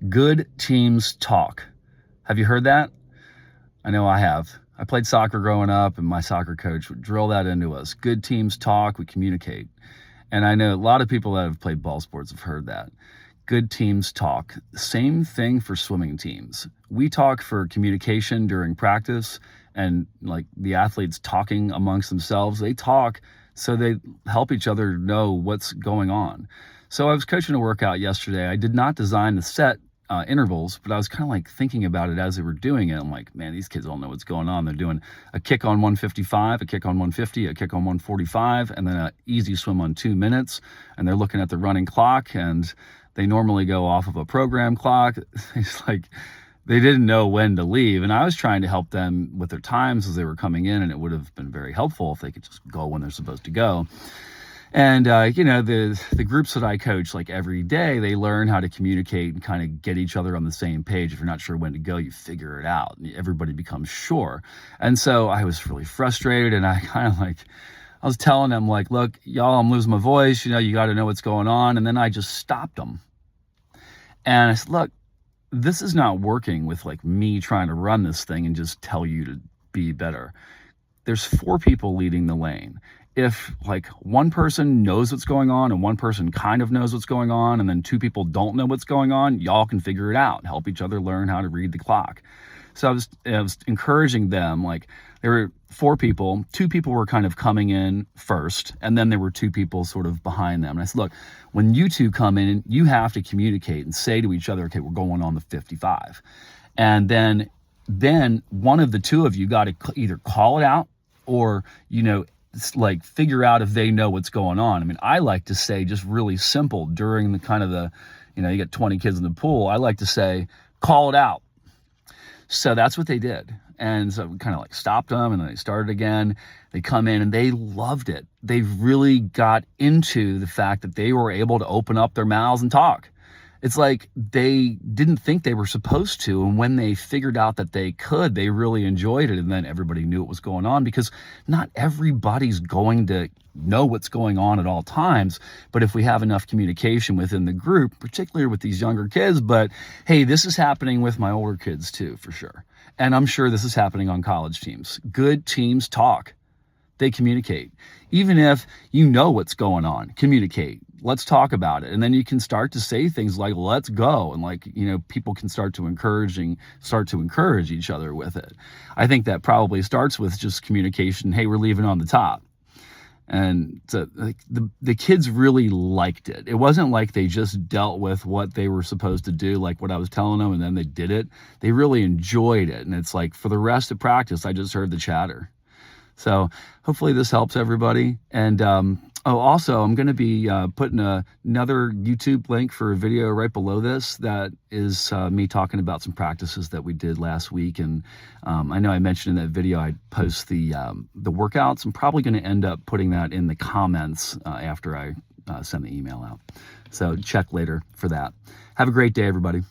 Good teams talk. Have you heard that? I know I have. I played soccer growing up, and my soccer coach would drill that into us. Good teams talk, we communicate. And I know a lot of people that have played ball sports have heard that. Good teams talk. Same thing for swimming teams. We talk for communication during practice, and like the athletes talking amongst themselves, they talk so they help each other know what's going on. So I was coaching a workout yesterday. I did not design the set intervals, but I was kind of like thinking about it as they were doing it. I'm like, man, these kids don't know what's going on. They're doing a kick on 155, a kick on 150, a kick on 145, and then an easy swim on 2 minutes. And they're looking at the running clock, and they normally go off of a program clock. It's like they didn't know when to leave. And I was trying to help them with their times as they were coming in, and it would have been very helpful if they could just go when they're supposed to go. And, the groups that I coach, like every day, they learn how to communicate and kind of get each other on the same page. If you're not sure when to go, you figure it out. Everybody becomes sure. And so I was really frustrated, and I was telling them, like, look, y'all, I'm losing my voice. You got to know what's going on. And then I just stopped them. And I said, look, this is not working with like me trying to run this thing and just tell you to be better. There's 4 people leading the lane. If like one person knows what's going on and one person kind of knows what's going on, and then 2 people don't know what's going on, y'all can figure it out, help each other learn how to read the clock. So I was encouraging them. Like, there were 4 people, 2 people were kind of coming in first, and then there were 2 people sort of behind them. And I said, look, when you 2 come in, you have to communicate and say to each other, okay, we're going on the 55. And then one of the 2 of you got to either call it out or, like figure out if they know what's going on. I mean, I like to say just really simple during the kind of you get 20 kids in the pool. I like to say, call it out. So that's what they did. And so we kind of like stopped them, and then they started again. They come in and they loved it. They really got into the fact that they were able to open up their mouths and talk. It's like they didn't think they were supposed to. And when they figured out that they could, they really enjoyed it. And then everybody knew what was going on, because not everybody's going to know what's going on at all times. But if we have enough communication within the group, particularly with these younger kids, but hey, this is happening with my older kids too, for sure. And I'm sure this is happening on college teams. Good teams talk. They communicate. Even if you know what's going on, communicate. Let's talk about it. And then you can start to say things like, let's go. And people can start to encourage each other with it. I think that probably starts with just communication. Hey, we're leaving on the top. And so the kids really liked it. It wasn't like they just dealt with what they were supposed to do, like what I was telling them, and then they did it. They really enjoyed it. And it's like, for the rest of practice, I just heard the chatter. So hopefully this helps everybody. And also, I'm going to be putting another YouTube link for a video right below this that is me talking about some practices that we did last week. And I know I mentioned in that video I'd post the workouts. I'm probably going to end up putting that in the comments after I send the email out. So check later for that. Have a great day, everybody.